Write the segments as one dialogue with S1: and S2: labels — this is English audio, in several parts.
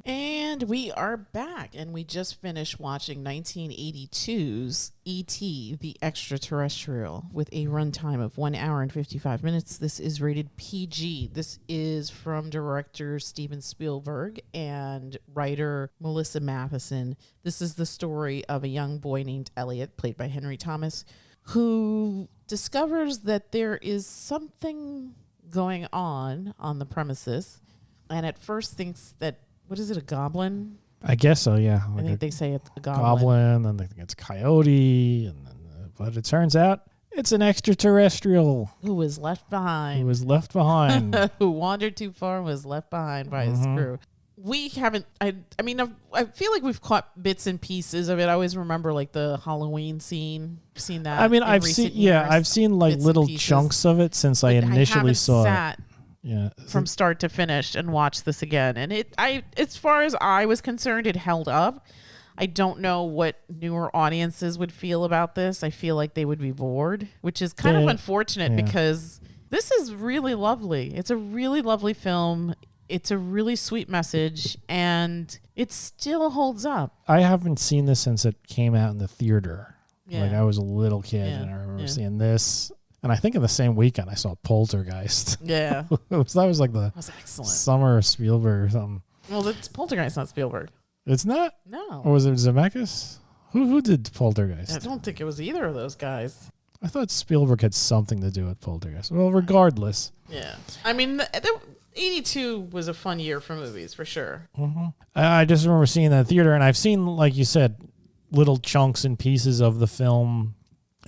S1: And we are back, and we just finished watching 1982's E.T. the Extraterrestrial with a runtime of 1 hour and 55 minutes. This is rated PG. This is from director Steven Spielberg and writer Melissa Mathison. This is the story of a young boy named Elliott, played by Henry Thomas, who discovers that there is something going on the premises, and at first thinks that, what is it, a goblin?
S2: I guess so, yeah.
S1: I think they say it's a goblin.
S2: Goblin, and they think it's a coyote, but it turns out it's an extraterrestrial.
S1: Who was left behind.
S2: Who
S1: wandered too far and was left behind by his crew. We haven't, I mean, I feel like we've caught bits and pieces of it. I always remember like the Halloween scene. I've seen that.
S2: I mean, I've seen like little chunks of it since I initially saw it. Yeah,
S1: from start to finish and watch this again. And as far as I was concerned, it held up. I don't know what newer audiences would feel about this. I feel like they would be bored, which is kind of unfortunate because this is really lovely. It's a really lovely film. It's a really sweet message, and it still holds up.
S2: I haven't seen this since it came out in the theater. Yeah. Like I was a little kid and I remember seeing this. And I think in the same weekend I saw Poltergeist.
S1: Yeah.
S2: That was like the summer of Spielberg or something.
S1: Well, Poltergeist, not Spielberg.
S2: It's not?
S1: No.
S2: Or was it Zemeckis? Who did Poltergeist?
S1: I don't think it was either of those guys.
S2: I thought Spielberg had something to do with Poltergeist. Well, regardless.
S1: Yeah. I mean, 82 was a fun year for movies, for sure.
S2: Mm-hmm. I just remember seeing that in the theater, and I've seen, like you said, little chunks and pieces of the film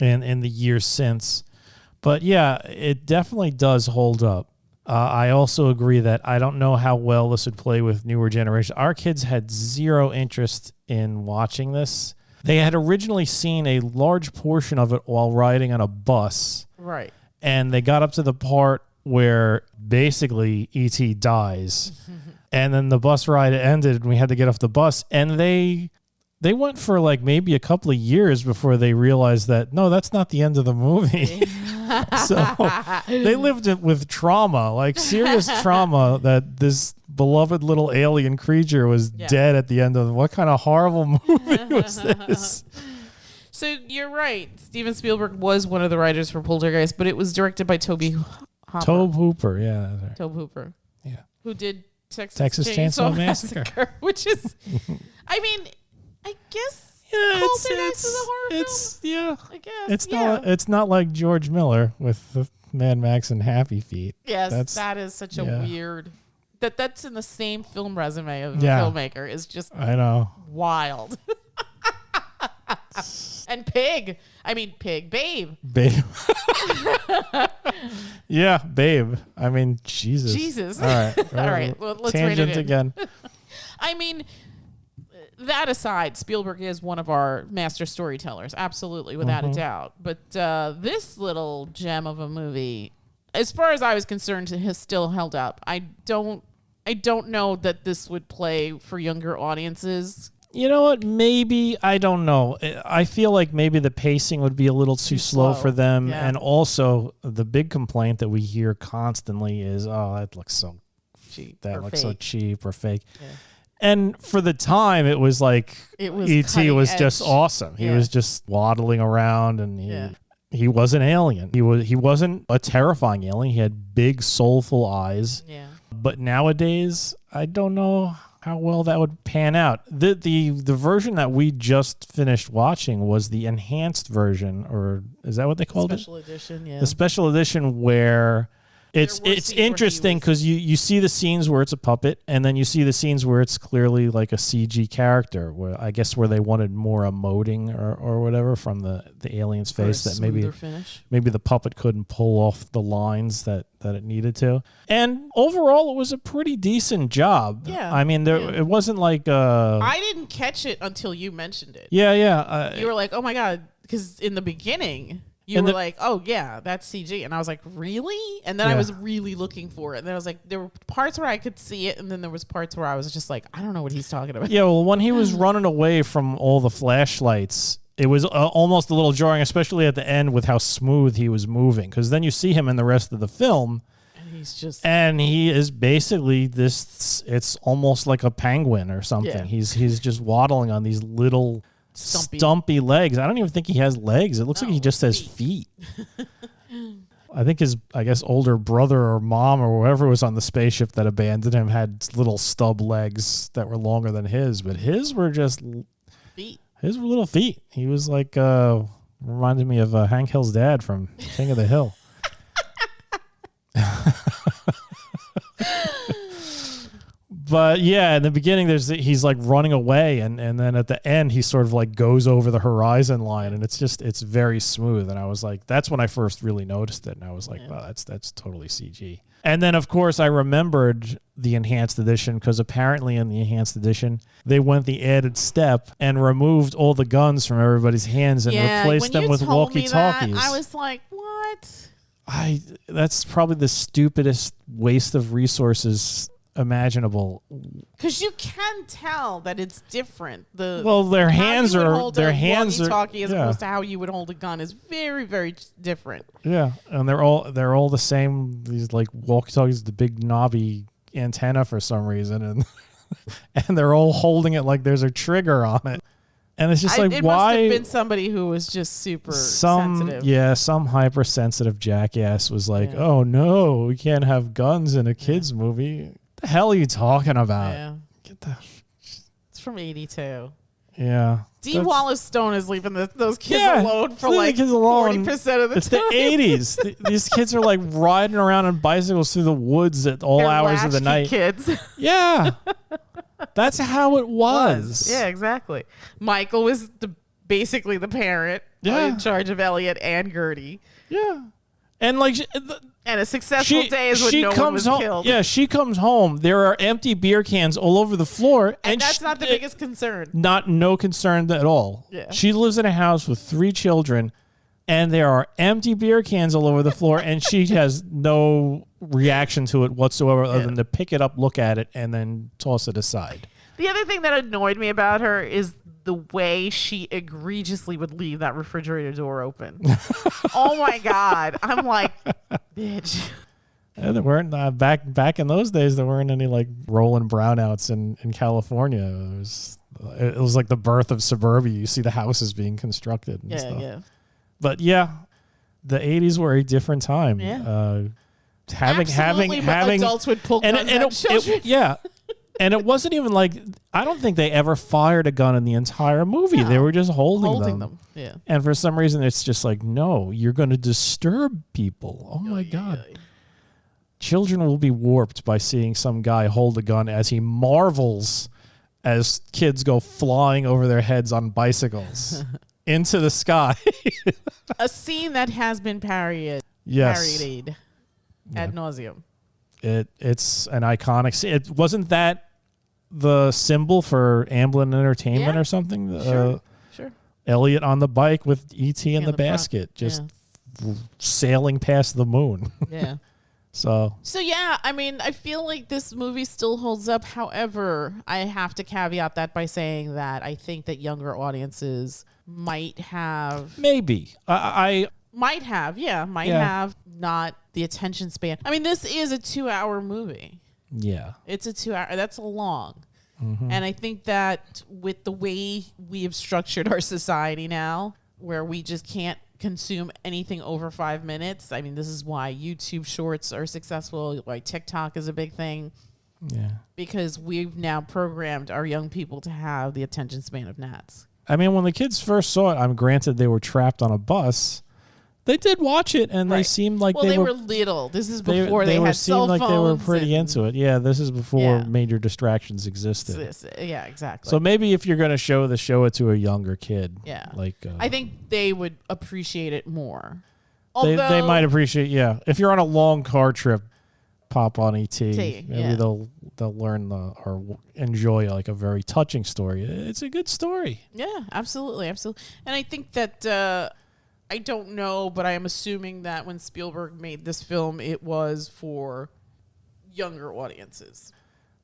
S2: in the years since. But yeah, it definitely does hold up. I also agree that I don't know how well this would play with newer generations. Our kids had zero interest in watching this. They had originally seen a large portion of it while riding on a bus.
S1: Right.
S2: And they got up to the part where basically E.T. dies. And then the bus ride ended and we had to get off the bus. And they went for like maybe a couple of years before they realized that, no, that's not the end of the movie. So they lived it with trauma, like serious trauma, that this beloved little alien creature was dead at the end of what kind of horrible movie was this?
S1: So you're right. Steven Spielberg was one of the writers for Poltergeist, but it was directed by Tobe
S2: Hooper, yeah.
S1: Tobe Hooper.
S2: Yeah.
S1: Who did Texas
S2: Chainsaw Massacre.
S1: Which is, I mean, I guess Poltergeist is a horror film. I guess.
S2: It's not like George Miller with the Mad Max and Happy Feet.
S1: Yes, that is such a weird. That's in the same film resume of the filmmaker is just
S2: I know
S1: wild. And Babe.
S2: Babe. Yeah, Babe. I mean, Jesus. All right.
S1: All right. Well, let's
S2: tangent again.
S1: I mean, that aside, Spielberg is one of our master storytellers, absolutely, without a doubt. But this little gem of a movie, as far as I was concerned, has still held up. I don't know that this would play for younger audiences.
S2: You know what? Maybe, I don't know. I feel like maybe the pacing would be a little too slow for them. Yeah. And also, the big complaint that we hear constantly is, oh, that looks so cheap. That looks so cheap or fake. Yeah. And for the time, it was like E.T. was just awesome. He was just waddling around, and he was an alien. He wasn't a terrifying alien. He had big, soulful eyes. Yeah. But nowadays, I don't know how well that would pan out. The version that we just finished watching was the enhanced version, or is that what they called it?
S1: Special edition, yeah.
S2: The special edition where it's interesting because you see the scenes where it's a puppet, and then you see the scenes where it's clearly like a CG character, where I guess where they wanted more emoting or whatever from the alien's face, that maybe the puppet couldn't pull off the lines that it needed to. And overall, it was a pretty decent job.
S1: Yeah.
S2: I mean, it wasn't like
S1: I didn't catch it until you mentioned it.
S2: Yeah.
S1: You were like, oh my God, because in the beginning you were like, oh yeah, that's CG. And I was like, really? And then I was really looking for it. And then I was like, there were parts where I could see it, and then there was parts where I was just like, I don't know what he's talking about.
S2: Yeah, well, when he was running away from all the flashlights, it was almost a little jarring, especially at the end with how smooth he was moving. Because then you see him in the rest of the film,
S1: And
S2: he is basically this. It's almost like a penguin or something.
S1: Yeah.
S2: He's just waddling on these little stumpy legs. I don't even think he has legs. It looks like he just has feet. I think his, older brother or mom or whoever was on the spaceship that abandoned him had little stub legs that were longer than his, but his were just
S1: feet.
S2: His were little feet. He was like, reminded me of Hank Hill's dad from King of the Hill. But yeah, in the beginning, he's like running away, and then at the end, he sort of like goes over the horizon line, and it's very smooth. And I was like, that's when I first really noticed it, and I was like, wow, that's totally CG. And then of course I remembered the enhanced edition, because apparently in the enhanced edition they went the added step and removed all the guns from everybody's hands and replaced them with walkie-talkies.
S1: I was like, what?
S2: That's probably the stupidest waste of resources imaginable,
S1: because you can tell that it's different.
S2: Their hands are
S1: walkie-talkie as opposed to how you would hold a gun is very, very different.
S2: Yeah, and they're all the same. These like walkie-talkies, the big knobby antenna for some reason, and and they're all holding it like there's a trigger on it. And it's just
S1: it
S2: why?
S1: Must have been somebody who was just super sensitive.
S2: Yeah, some hypersensitive jackass was like, "Oh no, we can't have guns in a kids movie." The hell are you talking about?
S1: Yeah. It's from 82.
S2: Yeah.
S1: D. Wallace Stone is leaving those kids alone for like 40% of the time.
S2: It's the 80s. These kids are like riding around on bicycles through the woods at all hours of the night.
S1: Kids.
S2: Yeah. That's how it was.
S1: Yeah, exactly. Michael was basically the parent in charge of Elliott and Gertie.
S2: Yeah. And like...
S1: And a successful day is when no one was killed.
S2: Yeah, she comes home. There are empty beer cans all over the floor.
S1: And that's not the biggest concern.
S2: No concern at all.
S1: Yeah.
S2: She lives in a house with 3 children, and there are empty beer cans all over the floor, and she has no reaction to it whatsoever other than to pick it up, look at it, and then toss it aside.
S1: The other thing that annoyed me about her is the way she egregiously would leave that refrigerator door open. Oh my God. I'm like, bitch.
S2: Yeah, there weren't back in those days. There weren't any like rolling brownouts in California. It was like the birth of suburbia. You see the houses being constructed and stuff. Yeah. But yeah, the 80s were a different time.
S1: Yeah.
S2: Having
S1: adults would pull guns at children.
S2: And it wasn't even like, I don't think they ever fired a gun in the entire movie. No. They were just holding them.
S1: Yeah.
S2: And for some reason, it's just like, no, you're going to disturb people. Oh my God. Children will be warped by seeing some guy hold a gun as he marvels as kids go flying over their heads on bicycles into the sky.
S1: A scene that has been parodied ad nauseum.
S2: It's an iconic scene. It wasn't that the symbol for Amblin Entertainment or something?
S1: Sure.
S2: Elliott on the bike with E.T. in the basket, just sailing past the moon.
S1: Yeah.
S2: So
S1: yeah, I mean, I feel like this movie still holds up. However, I have to caveat that by saying that I think that younger audiences might have...
S2: Maybe.
S1: Might have not the attention span. I mean, this is a 2-hour movie.
S2: Yeah.
S1: It's a 2-hour. That's long.
S2: Mm-hmm.
S1: And I think that with the way we have structured our society now, where we just can't consume anything over 5 minutes. I mean, this is why YouTube shorts are successful, why TikTok is a big thing.
S2: Yeah.
S1: Because we've now programmed our young people to have the attention span of gnats.
S2: I mean, when the kids first saw it, I'm granted they were trapped on a bus. They did watch it, and they seemed like
S1: they were little. This is before they had cell phones.
S2: Like they were pretty into it. Yeah, this is before major distractions existed.
S1: Yeah, exactly.
S2: So maybe if you're going to show it to a younger kid.
S1: Yeah.
S2: Like
S1: I think they would appreciate it more.
S2: They might appreciate, if you're on a long car trip, pop on ET. Maybe they'll learn or enjoy like a very touching story. It's a good story.
S1: Yeah, absolutely. And I think that... I don't know, but I am assuming that when Spielberg made this film, it was for younger audiences.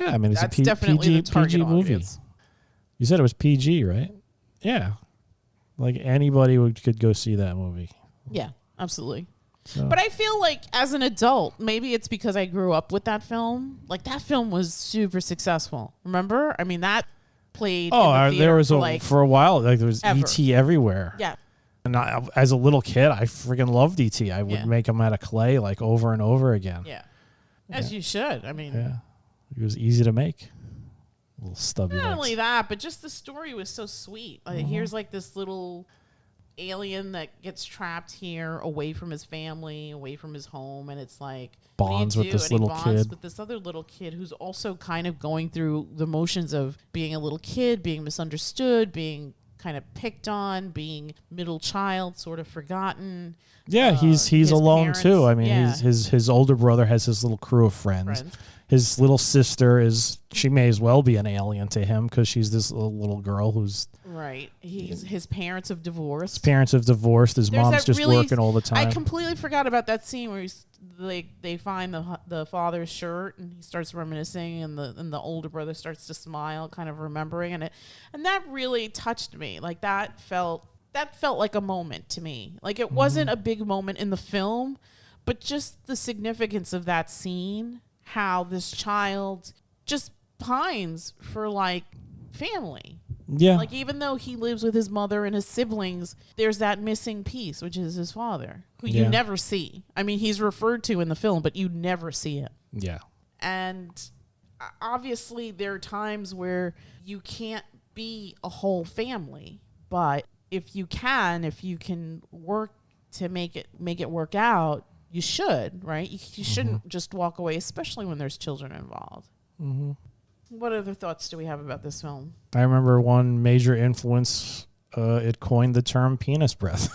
S2: Yeah, I mean, it's
S1: That's
S2: a
S1: definitely the target
S2: PG movie.
S1: audience.
S2: You said it was PG, right? Yeah. Like anybody could go see that movie.
S1: Yeah, absolutely.
S2: So.
S1: But I feel like as an adult, maybe it's because I grew up with that film. Like that film was super successful. Remember? I mean, that played.
S2: Oh,
S1: in the
S2: there was
S1: for
S2: a while. Like there was
S1: ever.
S2: E.T. everywhere.
S1: Yeah.
S2: And as a little kid, I freaking loved E.T. I would make them out of clay like over and over again.
S1: Yeah. As you should. I mean.
S2: Yeah. It was easy to make. Little stubby.
S1: Not only that, but just the story was so sweet. Like, here's like this little alien that gets trapped here, away from his family, away from his home, and it's like
S2: bonds with this little kid.
S1: With this other little kid who's also kind of going through the motions of being a little kid, being misunderstood, being kind of picked on, being middle child, sort of forgotten.
S2: Yeah, he's alone
S1: parents,
S2: too. I mean, his older brother has his little crew of friends. His little sister she may as well be an alien to him because she's this little girl who's
S1: right. His parents have divorced.
S2: His mom's just working all the time.
S1: I completely forgot about that scene where they find the father's shirt and he starts reminiscing and the older brother starts to smile, kind of remembering, and that really touched me. Like that felt like a moment to me. Like it wasn't a big moment in the film, but just the significance of that scene. How this child just pines for like family.
S2: Yeah.
S1: Like even though he lives with his mother and his siblings, there's that missing piece, which is his father, who you never see. I mean, he's referred to in the film, but you never see him.
S2: Yeah.
S1: And obviously there are times where you can't be a whole family, but if you can work to make it work out, you should, right? You shouldn't just walk away, especially when there's children involved. Mm-hmm. What other thoughts do we have about this film?
S2: I remember one major influence. It coined the term penis breath.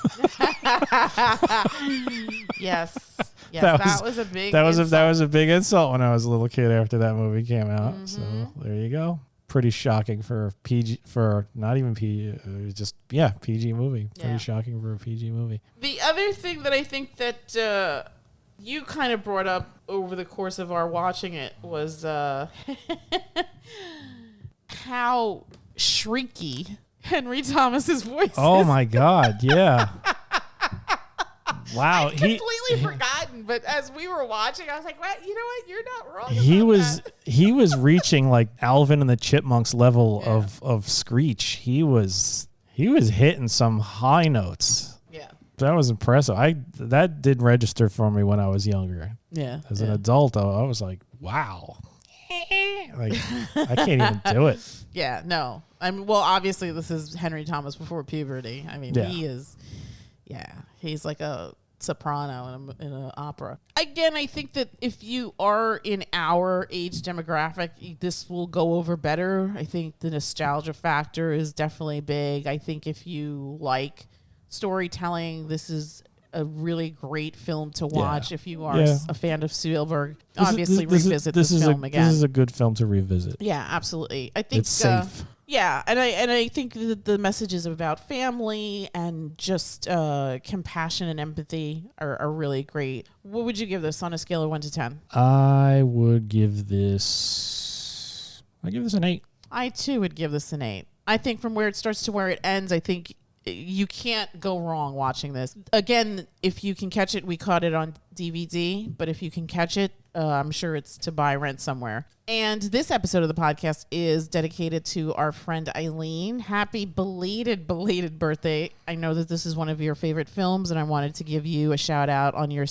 S1: Yes, that was a big. That
S2: was a big insult when I was a little kid after that movie came out. Mm-hmm. So there you go. Pretty shocking for PG, for not even PG, PG movie. Pretty shocking for a PG movie.
S1: The other thing that I think that you kind of brought up over the course of our watching it was how shrieky Henry Thomas's voice is.
S2: Oh my God, yeah. Wow,
S1: I'd completely forgotten, but as we were watching, I was like, "Well, you know what? You're not wrong."
S2: He was reaching like Alvin and the Chipmunks level of screech. He was hitting some high notes. Yeah, that was impressive. That did register for me when I was younger.
S1: Yeah,
S2: as an adult, I was like, "Wow." Like I can't even do it.
S1: Yeah, no. I mean, well, obviously this is Henry Thomas before puberty. I mean, he is. Yeah, he's like a soprano in an opera. Again, I think that if you are in our age demographic, this will go over better. I think the nostalgia factor is definitely big. I think if you like storytelling, this is a really great film to watch. If you are a fan of Spielberg, obviously revisit this film again.
S2: This is a good film to revisit.
S1: Yeah, absolutely. I think
S2: it's safe.
S1: Yeah, and I think that the messages about family and just compassion and empathy are really great. What would you give this on a scale of 1 to 10?
S2: I would give this an 8.
S1: I too would give this an 8. I think from where it starts to where it ends, I think you can't go wrong watching this. Again, if you can catch it, we caught it on DVD, but if you can catch it, I'm sure it's to buy, rent somewhere. And this episode of the podcast is dedicated to our friend Ailin. Happy belated birthday. I know that this is one of your favorite films, and I wanted to give you a shout out on your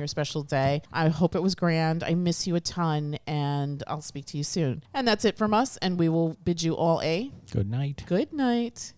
S1: special day. I hope it was grand. I miss you a ton, and I'll speak to you soon. And that's it from us, and we will bid you all a
S2: good night.
S1: Good night.